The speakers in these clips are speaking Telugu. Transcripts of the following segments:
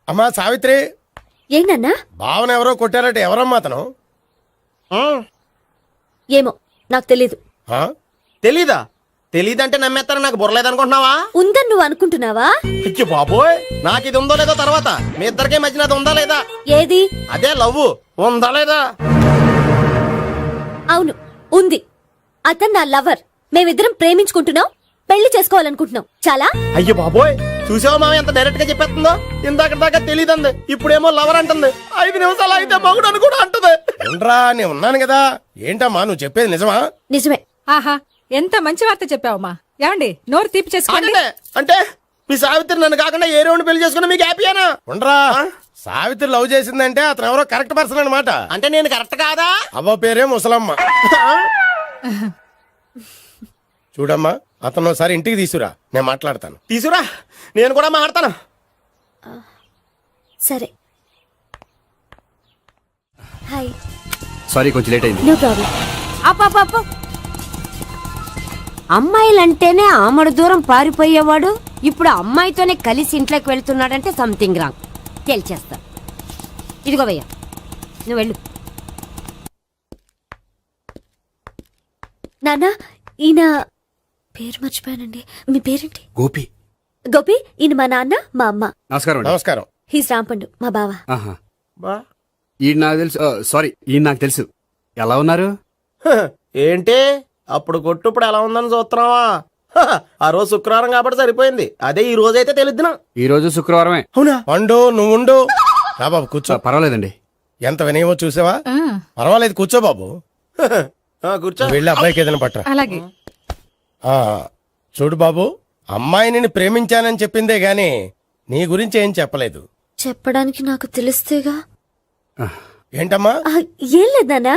అమ్మా సావిత్రి, ఏంటన్నా? భావన ఎవరో కొట్టారట, ఎవరమ్మా అతను? ఏమో నాకు తెలీదు. ఆ? తెలీదా? తెలీదంటే నమ్మేస్తారని నాకు బుర్రలేదనుకుంటున్నావా? ఉందని నువ్వు అనుకుంటున్నావా? అయ్యో బాబోయ్, నాకు ఇది ఉందో లేదో తర్వాత. మీ ఇద్దరికే మధ్యన అది ఉందా లేదా? ఏది? అదే లవ్ ఉందా లేదా? అవును, ఉంది. అతను నా లవర్. మేమిద్దరం ప్రేమించుకుంటున్నాం, పెళ్లి చేసుకోవాలనుకుంటున్నాం. చాలా. అయ్యో బాబోయ్, చూసావా మామ ఎంత డైరెక్ట్ గా చెప్పేస్తుందో? ఇందాక దాకా తెలీదంది, ఇప్పుడేమో లవర్ అంటుంది. 5 నిమిషాలు అయితే మగుడు అని కూడా అంటుంది. ఏంట్రా, నేను ఉన్నాను కదా. ఏంటమ్మా నువ్వు చెప్పేది నిజమా? నిజమే. ఆహా, ఎంత మంచి వార్త చెప్పావమ్మా. ఏమండి, నోరు తీపి చేసుకోండి. ఆగండి. అంటే మీ సావిత్రి నన్ను కాకుండా ఏ రౌండ్ పెళ్లి చేసుకున్నా మీకు హ్యాపీయేనా? ఉండరా, సావిత్రి లవ్ చేసిందంటే అతను ఎవరో కరెక్ట్ పర్సన్ అనమాట. అంటే నేను కరెక్ట్ కాదా? అవ్వ పేరే ముసలమ్మ. చూడమ్మా, అతను ఒకసారి ఇంటికి తీసుకురా, నేను మాట్లాడతాను. తీసురా, నేను కూడా మాట్లాడతాను. సరే. హాయ్. సారీ, కొంచెం లేట్ అయింది. No problem. అప్ప అమ్మాయిలంటేనే ఆమడు దూరం పారిపోయేవాడు ఇప్పుడు అమ్మాయితోనే కలిసి ఇంట్లోకి వెళ్తున్నాడంటే సంథింగ్ రాంగ్ తేల్చేస్తా. ఇదిగో భయ్యా, నువ్వు వెళ్ళు. నాన్న, ఈయన పేరు మర్చిపోయానండి. మీ పేరేంటి? గోపి. గోపి. ఈయన మా నాన్న, మా అమ్మ. నమస్కారం అండి. నమస్కారం. హీస్ రాంపండు, మా బావ. ఆహా. ఈయన నాకు తెలుసు. సారీ, ఈయన నాకు తెలుసు. ఎలా ఉన్నారు? ఏంటి అప్పుడు కొట్టు ఇప్పుడు ఎలా ఉందని చూస్తున్నావా? ఆ రోజు శుక్రవారం కాబట్టి సరిపోయింది. అదే ఈ రోజు అయితే తెలుద్దునా. ఈ రోజు శుక్రవారమే. అవునా? పండు, నువ్వు ఉండు. రా బాబు, కూర్చో. పర్వాలేదండి. ఎంత వినయమో చూసావా? పర్వాలేదు, కూర్చో బాబు. కూర్చో. వెళ్ళి అబ్బాయికి ఏదైనా పట్టరా. అలాగే. ఆ, చూడు బాబు, అమ్మాయిని ప్రేమించానని చెప్పిందే గాని నీ గురించి ఏం చెప్పలేదు. చెప్పడానికి నాకు తెలిస్తేగా. ఏంటమ్మా? ఏం లేదు నాన్న,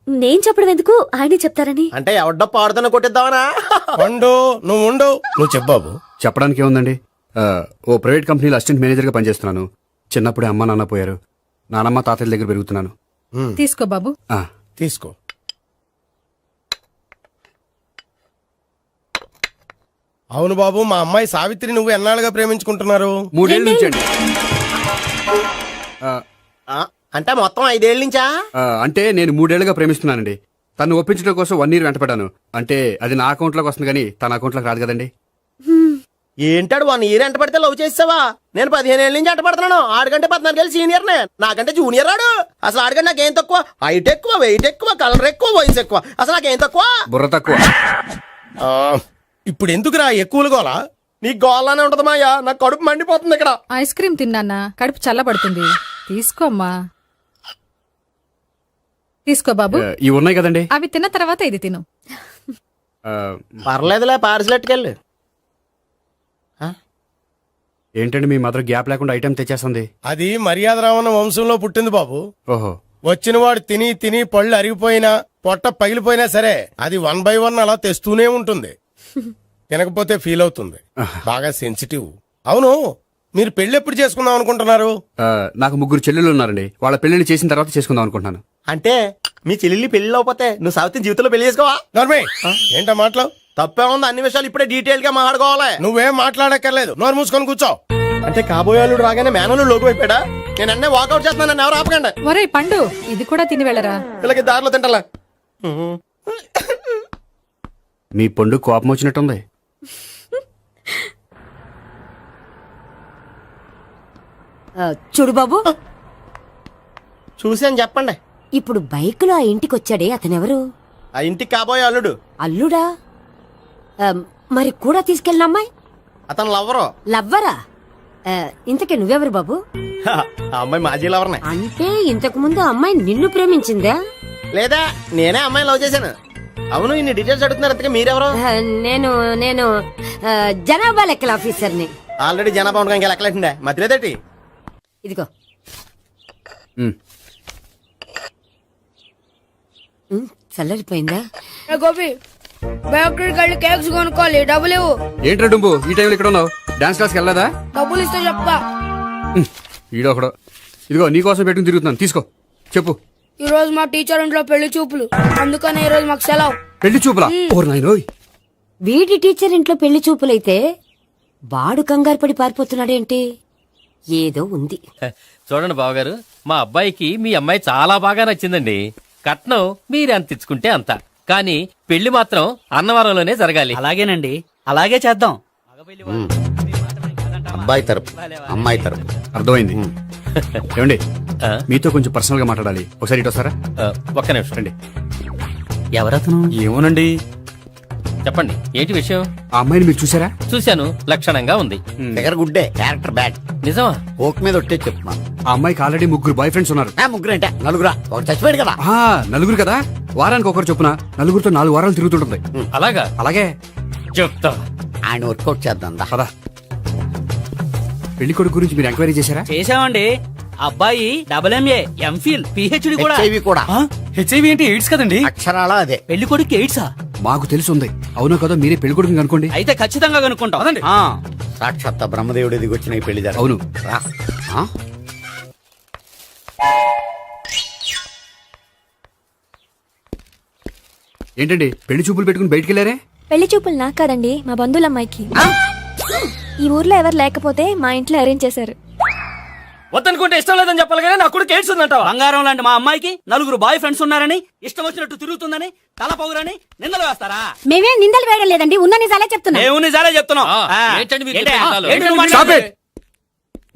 నేను చెప్పడం ఎందుకు, ఆయనే చెప్తారని. అంటే ఎవడ్డో పాడుతున్న కొట్టిద్దామనా? పండు, నువ్వు ఉండు. నువ్వు చెప్పు బాబు. చెప్పడానికి ఏముందండి, ఓ ప్రైవేట్ కంపెనీలో అసిస్టెంట్ మేనేజర్గా పనిచేస్తున్నాను. చిన్నప్పుడే అమ్మ నాన్న పోయారు. నానమ్మ తాతయ్య దగ్గర పెరుగుతున్నాను. తీసుకో బాబు. ఆ, తీసుకో. అవును బాబు, మా అమ్మాయి సావిత్రి నువ్వు ఎన్నాళ్ళుగా ప్రేమించుకుంటున్నారు? 3 ఏళ్ళ నుంచి అండి. అంటే మొత్తం 5 ఏళ్ళ నుంచా? అంటే నేను 3 ఏళ్లుగా ప్రేమిస్తున్నానండి. తను ఒప్పించడం కోసం 1 year వెంటపడ్డాను. అంటే అది నా అకౌంట్లోకి వస్తుంది కానీ తన అకౌంట్లోకి రాదు కదండి. ఏంటాడు 1 year ఎంట పడితే లవ్ చేసావా? నేను 15 ఏళ్ళ నుంచి ఎంట పడుతున్నాను. ఆడికంటే 14 ఏళ్ళు సీనియర్ నే, నాకంటే జూనియర్ ఆడు. అసలు ఆడికంటే నాకేం తక్కువ? హైట్ ఎక్కువ, వెయిట్ ఎక్కువ, కలర్ ఎక్కువ, వయసు ఎక్కువ. అసలు నాకేం తక్కువ? బుర్ర తక్కువ. ఆ, ఇప్పుడు ఎందుకురా ఎక్కువలు గోలా? నీకు గోళ్ళనే ఉంటది మాయా, నాకు కడుపు మండిపోతుంది ఇక్కడ. ఐస్ క్రీమ్ తిన్నానా, కడుపు చల్లబడుతుంది. తీసుకోమ్మా. తీసుకో బాబు. ఇవి ఉన్నాయి కదండి. అవి తిన్న తర్వాత ఇది తిను. పర్లేదులే, పార్సిలెట్కెళ్ళి. ఏంటండి మీ మదర్ గ్యాప్ లేకుండా ఐటెం తెచ్చేస్తుంది? అది మర్యాద రావణ వంశంలో పుట్టింది బాబు. ఓహో. వచ్చినవాడు తిని తిని పళ్ళు అరిగిపోయినా, పొట్ట పగిలిపోయినా సరే అది 1 by 1 అలా తెస్తూనే ఉంటుంది. తినకపోతే ఫీల్ అవుతుంది. బాగా సెన్సిటివ్. అవును, మీరు పెళ్లి ఎప్పుడు చేసుకుందాం అనుకుంటున్నారు? నాకు 3 చెల్లెళ్ళు ఉన్నారండి. వాళ్ళ పెళ్లిని చేసిన తర్వాత చేసుకుందాం అనుకుంటున్నాను. అంటే మీ చెల్లెల్ని పెళ్లి లేకపోతే నువ్వు సావిత్రి జీవితంలో పెళ్లి చేసుకోవా? నోర్మే, ఏంటా మాటలు? తప్పే ఉంది, అన్ని విషయాలు ఇప్పుడే డీటెయిల్ గా మాట్లాడుకోవాలి. నువ్వేం మాట్లాడక్కర్లేదు, నోరు మూసుకొని కూర్చో. అంటే కాబోయేవాళ్ళు రాగానే మేనలు లోకి అయిపోయాడా? నేను అన్నీ వాకౌట్ చేస్తున్నాను, నన్ను ఎవరు ఆపకండి. ఒరేయ్ పండు, ఇది కూడా తిని వెళ్ళరా. వీళ్ళకి దారిలో తింటలా. మీ పండు కోపం వచ్చినట్టుంది. చూడు బాబు, చూసి అని చెప్పండి. ఇప్పుడు బైక్ లో ఆ ఇంటికి వచ్చాడే అతనెవరు? ఆ ఇంటికి కాబోయే అల్లుడు. అల్లుడా? మరి కూడా తీసుకెళ్ళిన అమ్మాయి అతను లవ్వరు. లవ్వరా? ఇంతకీ నువ్వెవరు బాబు? ఆ అమ్మాయి మాజీ లవర్నే. అంటే ఇంతకు ముందు అమ్మాయి నిన్ను ప్రేమించిందా? లేదా నేనే అమ్మాయి లవ్ చేశాను. అవును, ఇన్ని డీటెయిల్స్ అడుగుతున్నారు, ఇంతకీ మీరెవరు? నేను నేను జనాభా లెక్కల ఆఫీసర్ని. ఆల్రెడీ జనాభా ఉండగా ఇంకా లెక్కలేటండే మధ్యలేదేటి. ఇదిగో. చల్లరిపోయిందా? గోపి, బయోక్రెడిట్ వెళ్ళి కేక్స్ కొనుక్కోవాలి, డబ్బులు ఇవ్వు. ఏంట్రా డుంబు, ఈ టైంలో ఇక్కడ ఉన్నావు? డాన్స్ క్లాస్కి వెళ్ళదా? డబ్బులు ఇస్తే చెప్తా. ఈడొకడు. ఇదిగో నీకోసం పెట్టుకుని తిరుగుతున్నాను, తీసుకో. చెప్పు. ఈ రోజు మా టీచర్ ఇంట్లో పెళ్లి చూపులు, అందుకనే ఈ రోజు మాకు సెలవు. పెళ్లి చూపులా? ఓర్ నాయనోయ్. వీడి టీచర్ ఇంట్లో పెళ్లి చూపులైతే వాడు కంగారు పడి పారిపోతున్నాడేంటి? ఏదో ఉంది. చూడండి బావగారు, మా అబ్బాయికి మీ అమ్మాయి చాలా బాగా నచ్చిందండి. కట్నం మీరు ఎంత ఇచ్చుకుంటే అంత, కానీ పెళ్లి మాత్రం అన్నవరంలోనే జరగాలి. అలాగేనండి, అలాగే చేద్దాం. అబ్బాయి తరపు అమ్మాయి తరపు అర్థమైంది. ఏమండి ఆ? మీతో కొంచెం పర్సనల్ గా మాట్లాడాలి, ఒకసారి ఇటు వస్తారా? ఒక్క నిమిషం రండి. ఎవరతను? ఏమోనండి. చెప్పండి, ఏంటి విషయం? ఆ అమ్మాయిని మీరు చూసారా? చూశాను, లక్షణంగా ఉంది. ఫిగర్ గుడ్డే, క్యారెక్టర్ బ్యాడ్. నిజమా? ఓక్ మీద ఒట్టే చెప్తున్నాను. ఆ అమ్మాయికి ఆల్రెడీ 3 బాయ్ ఫ్రెండ్స్ ఉన్నారు. ముగ్గురు అంటే నలుగురా, ఒకటి చచ్చిపోయాడు కదా. ఆ, నలుగురు కదా, వారానికి ఒకరు చొప్పున నలుగురితో 4 వారాలు తిరుగుతుంటుంది. అలాగా? అలాగే. చెప్తా. ఆయన వర్కౌట్ చేద్దాం దా. పదా. పెళ్లి కొడుకు గురించి మీరు ఎంక్వైరీ చేశారా? చేసామండి. అబ్బాయి MA, MPhil, PhD కూడా. HIV కూడా. హెచ్ఐవి అంటే ఎయిడ్స్ కదండి. అక్షరాల అదే. పెళ్లి కొడుకు ఎయిడ్సా? మాకు తెలిసి ఉంది. అవునో కదా, మీరే పెళ్లి కొడుకుని అనుకోండి. అయితే ఖచ్చితంగా కనుక్కుంటాం. ఆ. సాక్షాత్ బ్రహ్మదేవుడు దిగి వచ్చిన ఈ పెళ్లి జరగదు. అవును. రా. ఆ? ఏంటండి పెళ్లి చూపులు పెట్టుకుని బయటికి వెళ్ళారే? పెళ్లి చూపులు నాకు కాదండి, మా బంధువుల అమ్మాయికి. ఈ ఊర్లో ఎవరు లేకపోతే మా ఇంట్లో అరేంజ్ చేశారు. వద్దనుకుంటే ఇష్టం లేదని చెప్పాలి కానీ నా కూడా కేడ్స్ ఉందంటావా? బంగారం లాంటి మా అమ్మాయికి 4 బాయ్ ఫ్రెండ్స్ ఉన్నారని, ఇష్టం వచ్చినట్టు తిరుగుతుందని, తల పౌరని నిందలు వేస్తారా? మేమేం నిందలు వేయడం లేదండి, ఉన్న నిజాలే చెప్తున్నా. మేము నిజాలే చెప్తున్నాం. ఆ, ఆ. ఏంటండి మీరు ఏంటి? చెప్పే నిజాలు? ఏంటి నువ్వు Stop మాట్లాడేది? it!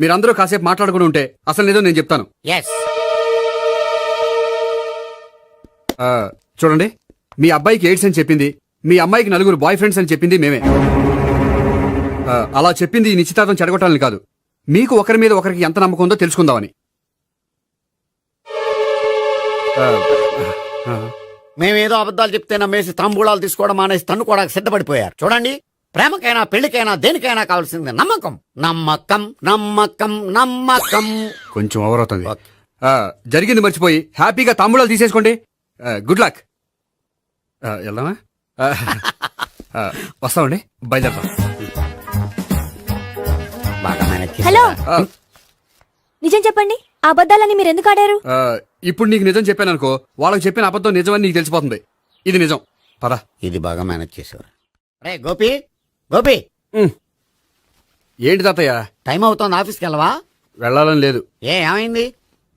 మీరందరూ కాసేపు మాట్లాడుకుని ఉంటే అసలు నిజం నేను చెప్తాను. Yes. ఆ, చూడండి, మీ అబ్బాయికి ఎయిడ్స్ అని చెప్పింది, మీ అమ్మాయికి 4 బాయ్ ఫ్రెండ్స్ అని చెప్పింది మేమే. అలా చెప్పింది ఈ నిశ్చితార్థం చెడగొట్టాలని కాదు, మీకు ఒకరి మీద ఒకరికి ఎంత నమ్మకం ఉందో తెలుసుకుందామని. ఆ, ఆ, మేమేదో అబద్ధాలు చెప్తే నమ్మేసి తాంబూలాలు తీసుకోవడం మానేసి తన్నుకోవడానికి సిద్ధపడిపోయారు. చూడండి, ప్రేమకైనా పెళ్లికైనా దేనికైనా కావాల్సింది నమ్మకం. నమ్మకం నమ్మకం నమ్మకం. కొంచెం ఓవర్ అవుతుంది. ఓకే. జరిగింది మర్చిపోయి హ్యాపీగా తాంబూలాలు తీసేసుకోండి. Good luck. వెళ్దామా? వస్తామండి, బయలుదేరతాం. బాగా మేనేజ్ చేశారు. హలో, నిజం చెప్పండి, ఆ అబద్ధాలని మీరు ఎందుకు ఆడారు? ఇప్పుడు నీకు నిజం చెప్పాను అనుకో, వాళ్ళకి చెప్పిన అబద్ధం నిజమని నీకు తెలిసిపోతుంది. ఇది నిజం. పద. ఇది బాగా మేనేజ్ చేశారు. రే గోపి, గోపి, ఏంటి తాతయ్య? టైం అవుతోంది, ఆఫీస్కి వెళ్ళవా? వెళ్ళాలని లేదు, ఏమైంది?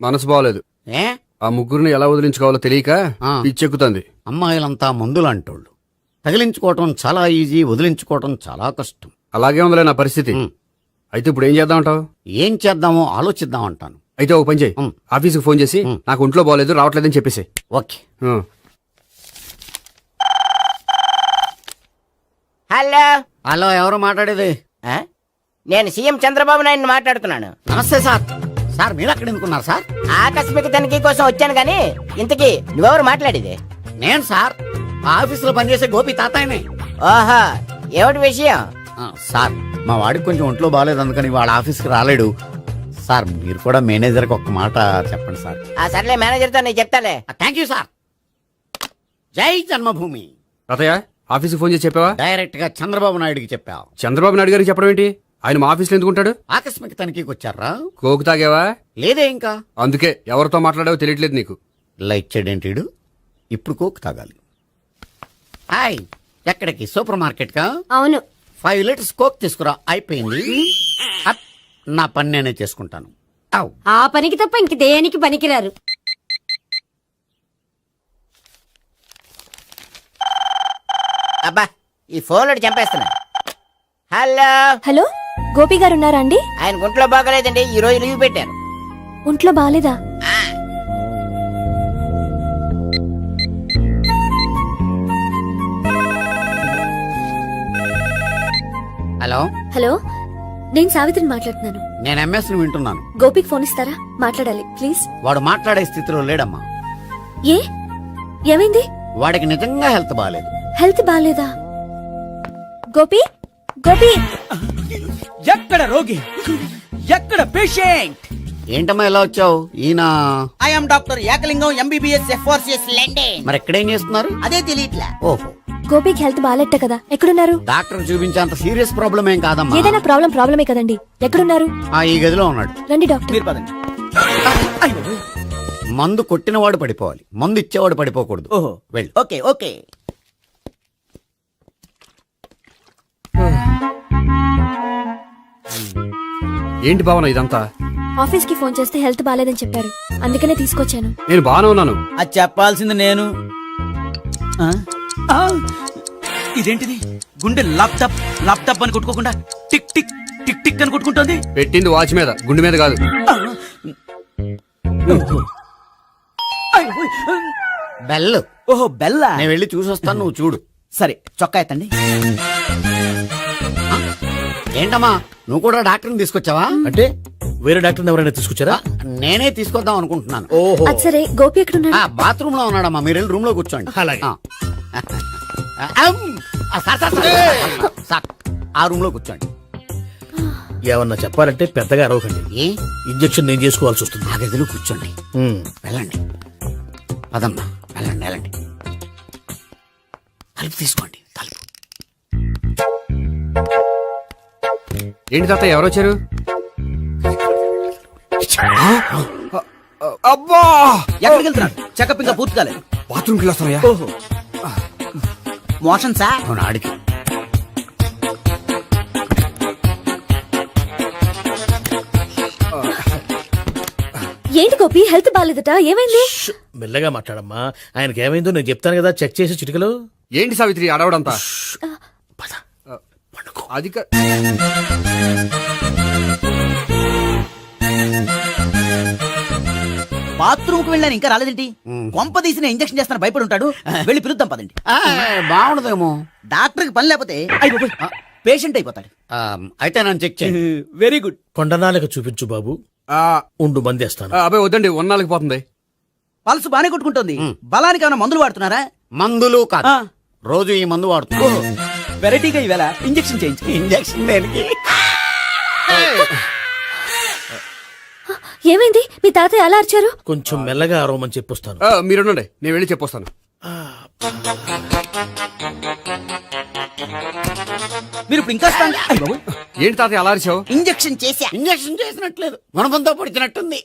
మనసు బాగోలేదు. ఏ ఆ ముగ్గురిని ఎలా వదిలించుకోవాలో తెలియక ఆ. పిచ్చెక్కుతుంది. అమ్మాయిలంతా మందులంటోళ్ళు. తగిలించుకోవటం చాలా ఈజీ, వదిలించుకోవటం చాలా కష్టం. అలాగే ఉందిలే నా పరిస్థితి. అయితే ఇప్పుడు ఏం చేద్దామంటావు? ఏం చేద్దామో ఆలోచిద్దాం అంటాను. అయితే ఒక పని చేయి, ఆఫీస్కి ఫోన్ చేసి నాకు ఒంట్లో బాగోలేదు రావట్లేదని చెప్పేసి. ఓకే. హలో, హలో, ఎవరు మాట్లాడేది? నేను సీఎం చంద్రబాబు నాయుడు మాట్లాడుతున్నాను. నమస్తే సార్. సార్ మీరు అక్కడ ఎందుకున్నారు సార్? ఆకస్మిక తనిఖీ కోసం వచ్చాను గాని ఇంతకీ నువ్వెవరు మాట్లాడేది? నేను సార్ ఆఫీసులో పనిచేసే గోపి తాతాయనే. ఓహో, ఏమిటి విషయం? సార్, మా వాడికి కొంచెం ఒంట్లో బాగాలేదు, అందుకని వాళ్ళ ఆఫీస్కి రాలేడు. సార్ మీరు కూడా మేనేజర్కి ఒక మాట చెప్పండి సార్. ఆ సర్లే, మేనేజర్తో నేను చెప్తాలే. Thank you sir. జై జన్మభూమి. తాతయ్య, ఆఫీస్కి ఫోన్ చేసి చెప్పావా? డైరెక్ట్ గా చంద్రబాబు నాయుడుకి చెప్పావు. చంద్రబాబు నాయుడు గారికి చెప్పడం ఏంటి? ఆయన మా ఆఫీస్లో ఎందుకుంటాడు? ఆకస్మిక తనిఖీకి వచ్చారా? కోకు తాగావా? లేదే ఇంకా. అందుకే ఎవరితో మాట్లాడావో తెలియట్లేదు నీకు. లైట్ చేయడేంటిడు? ఇప్పుడు కోక్ తాగాలి. హాయ్, ఎక్కడికి? సూపర్ మార్కెట్ కా? అవును. 5 లీటర్స్ కోక్ తీసుకురా. అయిపోయింది. అప్, నా పని నేనే చేసుకుంటాను. ఔ. ఆ పనికి తప్ప ఇంక దేనికి పనికిరారు. అబ్బా, ఈ ఫోన్లో చంపేస్తున్నా. హలో, హలో, గోపి గారు ఉన్నారా అండి? ఆయన గుంట్లో బాగలేదండి, ఈ రోజు లీవ్ పెట్టారు. ఒంట్లో బాలేదా? హలో, హలో, నేను సావిత్రిని మాట్లాడుతున్నాను. నేను ఎంఎస్ని వింటున్నాను. గోపికి ఫోన్ ఇస్తారా? మాట్లాడాలి ప్లీజ్. వాడు మాట్లాడే స్థితిలో లేడమ్మా. ఏ, ఏమైంది? వాడికి నిజంగా హెల్త్ బాగాలేదు. హెల్త్ బాలేదా? గోపి, గోపి, ఎక్కడ రోగి, ఎక్కడ పేషెంట్? ఏంటమ్మా ఇలా వచ్చావు? ఈయన I'm doctor Ekalingam MBBS FRCS లండే. మరి ఎక్కడేం చేస్తున్నారు? అదే తెలియట్లే. ఓహో, గోపికి హెల్త్ బాలేట కదా, ఎక్కడున్నారు? డాక్టర్ చూపించేంత సీరియస్ ప్రాబ్లం ఏం కాదమ్మా. ఏదైనా ప్రాబ్లమే కదండి, ఎక్కడున్నారు? ఈ గదిలో ఉన్నాడు. రండి డాక్టర్. మీరు పదండి. మందు కొట్టినవాడు పడిపోవాలి, మందు ఇచ్చేవాడు పడిపోకూడదు. ఓహో, వెళ్ళు. Okay okay. ఏంటి భావన ఇదంతా? ఆఫీస్ కి ఫోన్ చేస్తే హెల్త్ బాలేదని చెప్పారు, అందుకనే తీసుకొచ్చాను. నేను బాగానే ఉన్నాను. అది చెప్పాల్సింది నేను. ఆ? ఆ! ఇదేంటిది గుండె లాప్టాప్ లాప్టాప్ అని కొట్టుకోకుండా టిక్ టిక్ టిక్ టిక్ అని కొట్టుకుంటుంది. పెట్టింది వాచ్ మీద, గుండె మీద కాదు. బెల్. ఓహో బెల్లా. నేను వెళ్ళి చూసొస్తాను, నువ్వు చూడు. సరే చొక్కా ఎత్తండి. ఏంటమ్మా నువ్వు కూడా డాక్టర్ని తీసుకొచ్చావా? అంటే వేరే డాక్టర్ ఎవరైనా తీసుకొచ్చారా? నేనే తీసుకొద్దాం అనుకుంటున్నాను. ఓహో అది సరే, గోపి ఎక్కడున్నాడు? బాత్రూమ్ లో ఉన్నాడమ్మా, మీరు వెళ్ళి రూమ్ లో కూర్చోండి. అలాగే. సార్ ఆ రూమ్ లో కూర్చోండి. ఏమన్నా చెప్పాలంటే పెద్దగా అరవకండి. ఏ ఇంజెక్షన్ నేను చేసుకోవాల్సి వస్తుంది. ఆ గదిలో కూర్చోండి. వెళ్ళండి, పదమ్మా, వెళ్ళండి వెళ్ళండి. తలుపు తీసుకోండి, తలుపు. ఏంటి తాత ఎవరు వచ్చారు? అబ్బా, ఎక్కడికి వెళ్తున్నాడు? చెకప్ ఇంకా పూర్తి కాలేదు. బాత్రూమ్కి వెళ్ళొస్తానయ్యా. ఓహో మోషన్ సార్. అవును, ఆడికి. ఏంటి గోపి, హెల్త్ బాలేదట, ఏమైంది? మెల్లగా మాట్లాడమ్మా. ఆయనకి ఏమైందో నేను చెప్తాను కదా, చెక్ చేసి చిటికలు. ఏంటి సావిత్రి అడవడంతా? అది బాత్రూమ్ కు వెళ్ళాను ఇంకా రాలేదేంటి? కొంప తీసిన ఇంజెక్షన్ చేస్తాను భయపడి ఉంటాడు. వెళ్ళి పిలుద్దాం పదండి. బాగుండదేమో. డాక్టర్ కి పని లేకపోతే పేషెంట్ అయిపోతాడు. అయితే నన్ను చెక్ చేయండి. Very good. కొండనాలకు చూపించు బాబు. ఉండు మందేస్తాను. అబ్బాయి వద్దండి, ఉన్నాళ్ళకి పోతుంది. పల్స్ బానే కొట్టుకుంటుంది. బలానికి ఏమైనా మందులు వాడుతున్నారా? మందులు కాదు, రోజు ఈ మందు వాడుతున్నా. వెరైటీగా ఈవేళ ఇంజెక్షన్ చేయించు. ఇంజెక్షన్ దేనికి? ఏమైంది? మీ తాతయ్య అలా అరిచారు? కొంచెం మెల్లగా అరవమని చెప్పొస్తాను. మీరుండండి, నేను వెళ్ళి చెప్పొస్తాను. మీరు ఇప్పుడు ఇంకా strong. అయ్ బాబోయ్. ఏంటి తాతయ్య అలా అరిచావు? ఇంజెక్షన్ చేసా. ఇంజెక్షన్ చేసినట్లేదు, గుణపంతో పొడిచినట్టుంది.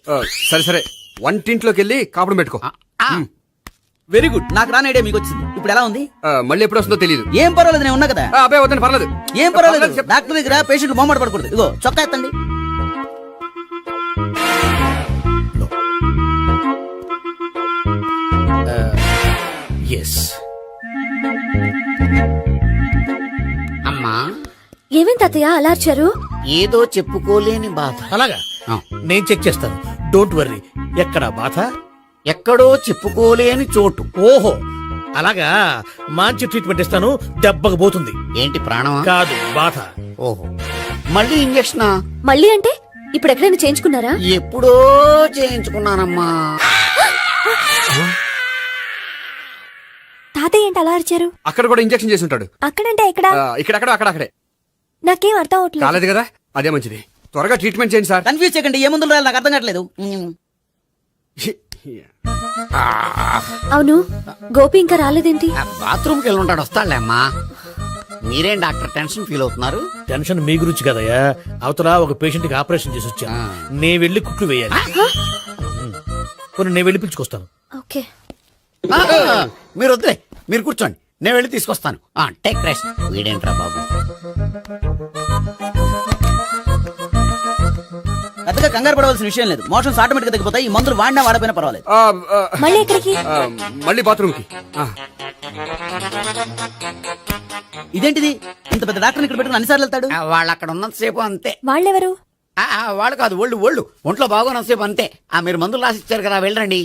సరే సరే, వంటింట్లోకి వెళ్ళి కాపుడు పెట్టుకో. Very good. నాకు రాని ఐడియా మీకు వచ్చింది. ఇప్పుడు ఎలా ఉంది? మళ్ళీ ఎప్పుడు వస్తుందో తెలియదు. ఏం పర్వాలేదు, నేను ఉన్నా కదా. అబ్బాయి వద్దండి, పర్లేదు. ఏం పర్వాలేదు. డాక్టర్ దగ్గర పేషెంట్ మొహమాట పడకూడదు. ఇగో చొక్కా ఎత్తండి. ఎస్. అమ్మా, ఏమైంది తాతయ్య అలా అరిచారు? ఏదో చెప్పుకోలేని బాధ. అలాగా, ఆ. నేను చెక్ చేస్తాను. Don't worry. ఎక్కడ బాధ? ఎక్కడో చెప్పుకోలేని చోటు. ఓహో అలాగా. మంచి ట్రీట్మెంట్ ఇస్తాను, దెబ్బకు పోతుంది. ఏంటి, ప్రాణమా? కాదు, బాధ. ఓహో, మళ్ళీ ఇంజెక్షనా? మళ్ళీ అంటే ఇప్పుడు ఎక్కడైనా చేయించుకున్నారా? ఎప్పుడో చేయించుకున్నానమ్మా. తాతయ్య ఏంటి అలా అరిచారు? అక్కడ కూడా ఇంజెక్షన్ చేసి ఉంటాడు. అక్కడంటే ఎక్కడ? ఇక్కడక్కడ అక్కడక్కడే. నాకేం అర్థం అవట్లేదు. కాలేదు కదా, అదే మంచిది. త్వరగా ట్రీట్మెంట్ చేయండి సార్. కన్ఫ్యూజ్ చేయకండి. ఏ మందులు రాయాలి నాకు అర్థం కావట్లేదు. అవును, గోపి ఇంకా రాలేదేంటి? బాత్రూమ్కి వెళ్ళి ఉంటాడు, వస్తాడులే అమ్మా. మీరేం డాక్టర్ టెన్షన్ ఫీల్ అవుతున్నారు? టెన్షన్ మీ గురించి కదయ్యా. అవతల ఒక పేషెంట్ కి ఆపరేషన్ చేసి వచ్చాను. నేను వెళ్ళి కుట్లు వేయాలి. కొన్ని నేను వెళ్ళి పిలుచుకొస్తాను. ఓకే. మీరు వద్దులే, మీరు కూర్చోండి, నేను వెళ్ళి తీసుకొస్తాను. Take rest. వీడేంట్రా బాబు. పెద్దగా కంగారు పడవలసిన విషయం లేదు. మోషన్స్ ఆటోమేటిక్ గా తగ్గిపోతాయి. ఈ మందులు వాడినా వాడపోయినా పర్వాలేదు. మళ్ళీ ఎక్కడికి? మళ్ళీ బాత్రూమ్కి. ఇదేంటిది? ఇంత పెద్ద డాక్టర్ ఇక్కడ పెట్టుకుని అన్నిసార్లు వెళ్తాడు. వాళ్ళు అక్కడ ఉన్నంతసేపు అంతే. వాళ్ళెవరు? వాళ్ళు కాదు, ఒళ్ళు ఒంట్లో బాగోనంతసేపు అంతే. మీరు మందులు రాసి ఇచ్చారు కదా, వెళ్ళండి.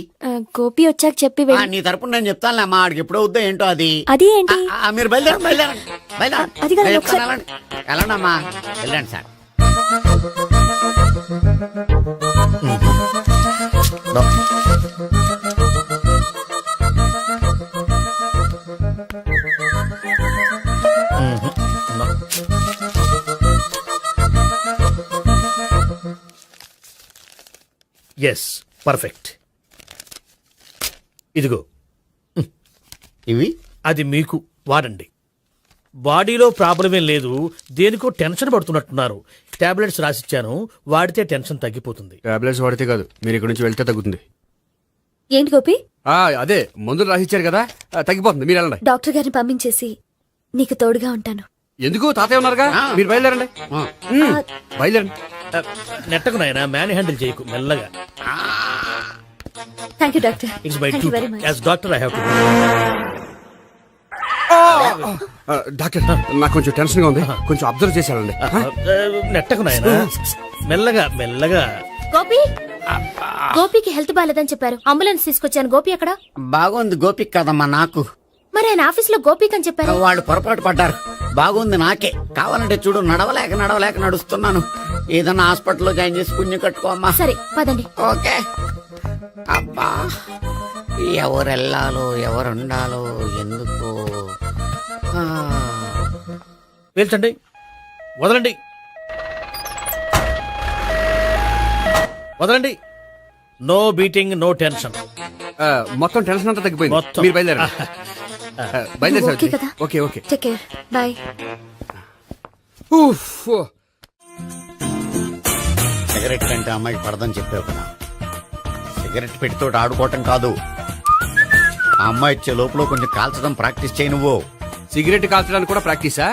గోపి వచ్చాక చెప్పి నీ తరపున నేను చెప్తానులే అమ్మా, ఆడికి ఎప్పుడో వద్దో ఏంటో అది. అది ఏంటి? మీరు బయలుదేరండి. అది కాదు, నేను ఒకసారి- చెప్తాను, వెళ్ళండి అమ్మా, వెళ్ళండి సార్. Yes, perfect. ఇదిగో ఇవి అది మీకు వాడండి. బాడీలో ప్రాబ్లం ఏం లేదు, దేనికో టెన్షన్ పడుతున్నట్టున్నారు. టాబ్లెట్స్ రాసిచ్చాను, వాడితే టెన్షన్ తగ్గిపోతుంది. టాబ్లెట్స్ వాడితే కాదు, మీరు ఇక్కడ నుంచి వెళ్తే తగ్గుతుంది. ఏంటి గోపి? అదే మందులు రాసిచ్చారు కదా, తగ్గిపోతుంది. మీరు వెళ్ళండి. డాక్టర్ గారిని పంపించేసి నీకు తోడుగా ఉంటాను. ఎందుకు, తాతయ్య ఉన్నారుగా, మీరు బయలుదేరండి. బయలుదేరండి. నెట్టకు నాయనా మ్యాన్ హ్యాండిల్ చేయకు మెల్లగా. Thank you doctor. It's bye thank two you very much. As doctor I have to. Doctor నాకు కొంచెం టెన్షన్ గా ఉంది, కొంచెం అబ్జర్వ్ చేసేయాలండి. నెట్టకు నాయనా మెల్లగా మెల్లగా. గోపి గోపికి హెల్త్ బాలేదని చెప్పారు, అంబులెన్స్ తీసుకొచ్చాను. గోపి ఎక్కడ? బాగుంది గోపిక్ కదమ్మా నాకు. మరి ఆయన ఆఫీస్ లో గోపిక్ అని చెప్పారు. వాళ్ళు పొరపాటు పడ్డారు. బాగుంది నాకే. కావాలంటే చూడు, నడవలేక నడుస్తున్నాను. ఏదన్నా హాస్పిటల్లో జాయిన్ చేసి పుణ్యం కట్టుకో అమ్మా. సరే పదండి. ఓకే. అబ్బా, ఎవరెళ్ళాలో ఎవరుండాలో ఎందుకు. పేల్చండి, వదలండి, వదలండి. No beating, no tension. మొత్తం టెన్షన్ అంతా తగ్గిపోయింది. మొత్తం. మీరు బయలుదేరండి. బయలుదేరి ఓకే కదా? Okay okay. Take care. Bye. Cigarette కంటే అమ్మాయికి పడదని చెప్పావు కదా. సిగరెట్ పెట్టితో ఆడుకోవటం కాదు, ఆ అమ్మాయి ఇచ్చే లోపల కొంచెం కాల్చడం ప్రాక్టీస్ చేయి నువ్వు. సిగరెట్ కాల్చడానికి కూడా ప్రాక్టీసా?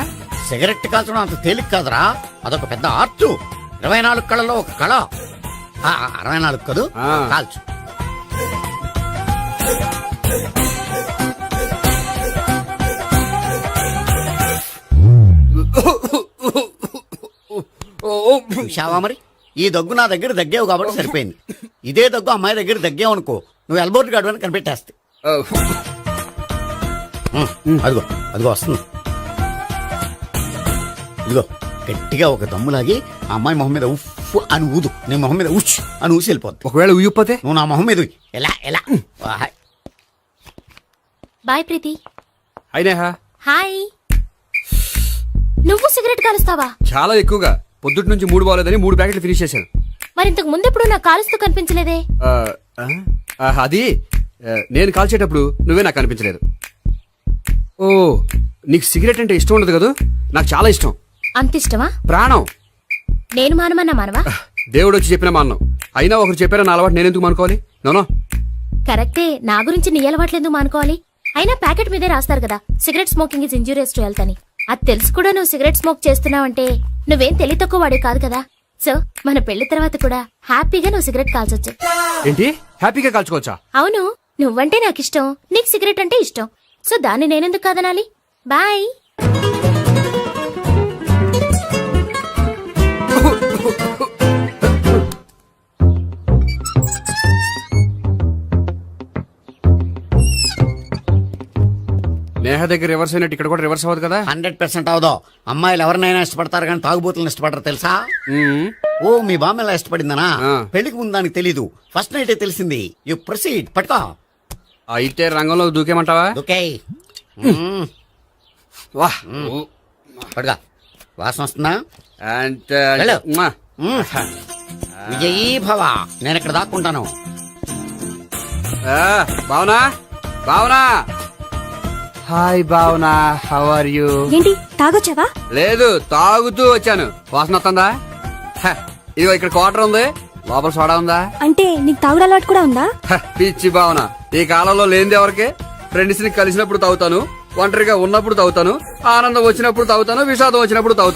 సిగరెట్ కాల్చడం అంత తేలిక కాదురా, అదొక పెద్ద ఆర్ట్. 24 కళలో ఒక కళ. 64 కదూ, కాల్చు. చూశావా మరి, ఈ దగ్గు నా దగ్గర దగ్గేవు కాబట్టి సరిపోయింది. ఇదే దగ్గు అమ్మాయి దగ్గర దగ్గేవు అనుకో, నువ్వు ఎల్బోర్డ్ గాడు అని కనిపెట్టేస్తే. అదిగో అదిగో వస్తుంది. ఇదిగో గట్టిగా ఒక దమ్ములాగి ఆ అమ్మాయి మొహం మీద ఉఫ్ అని ఊదు, నీ మొహం మీద ఉచ్ అని ఊసి వెళ్ళిపోద్ది. ఒకవేళ ఉయ్యిపోతే నువ్వు నా మొహం మీద ఉయ్. ఎలా ఎలా. బాయ్ ప్రీతి. అయినా హాయ్. నువ్వు సిగరెట్ కాలుస్తావా? చాలా ఎక్కువగా. పొద్దుటి నుంచి 3 బాలేదని 3 ప్యాకెట్లు ఫినిష్ చేశాను. మరి ఇంతకు ముందెప్పుడు నాకు కాలుస్తూ కనిపించలేదే? అది నేను కాల్చేటప్పుడు నువ్వే నాకు కనిపించలేదు. ఓ, నీకు సిగరెట్ అంటే ఇష్టం ఉండదు కదా? నాకు చాలా ఇష్టం. అంత ఇష్టమా? ప్రాణం. నేను మానమన్నా మానవా? దేవుడు వచ్చి చెప్పిన మానం. అయినా ఒకరు చెప్పారా నా అలవాటు నేనెందుకు మానుకోవాలి? నోనో. కరెక్టే, నా గురించి నీ అలవాట్లెందుకు మానుకోవాలి? అయినా ప్యాకెట్ మీదే రాస్తారు కదా, cigarette smoking is injurious to health అని. అది తెలుసు కూడా నువ్వు సిగరెట్ స్మోక్ చేస్తున్నావంటే నువ్వేం తెలివి తక్కువ వాడే కాదు కదా. సో మన పెళ్లి తర్వాత కూడా హ్యాపీగా నువ్వు సిగరెట్ కాల్చొచ్చు. ఏంటి, హ్యాపీగా కాల్చుకోవచ్చా? అవును, నువ్వంటే నాకు ఇష్టం, నీకు సిగరెట్ అంటే ఇష్టం. సో దాన్ని నేనెందుకు కాదనాలి? బాయ్. నేహ దగ్గర రివర్స్ అయినట్టు ఇక్కడ కూడా రివర్స్ అవ్వదు కదా? 100% అవదో. అమ్మాయిలు ఎవరినైనా ఇష్టపడతారు కానీ తాగుబోతులను ఇష్టపడరు తెలుసా? ఓ, మీ బామ్మ ఎలా ఇష్టపడిందనా? పెళ్లికి ముందు దానికి తెలీదు, ఫస్ట్ నైటే తెలిసింది. You proceed. పట్టుకో. అయితే రంగంలో దూకేమంటావా? ఓకే. వాహ్, పట్టుకో. వాసన వస్తుందా? వెళ్ళు. విజయీ భవ. నేను ఇక్కడ దాక్కుంటాను. Bhavana, Bhavana. Hi Bhavana, how are you? ఏంటి తాగొచ్చావా? లేదు, తాగుతూ వచ్చాను. వాసన వస్తుందా? ఇదిగో ఇక్కడ క్వార్టర్ ఉంది, లోపల సోడా ఉందా? అంటే నీకు తాగుడు అలవాటు కూడా ఉందా? పిచ్చి భావన, ఈ కాలంలో లేనిది ఎవరికి? ఫ్రెండ్స్ ని కలిసినప్పుడు తాగుతాను, ఒంటరిగా ఉన్నప్పుడు తాగుతాను, ఆనందం వచ్చినప్పుడు తాగుతాను, విషాదం వచ్చినప్పుడు తాగుతాను.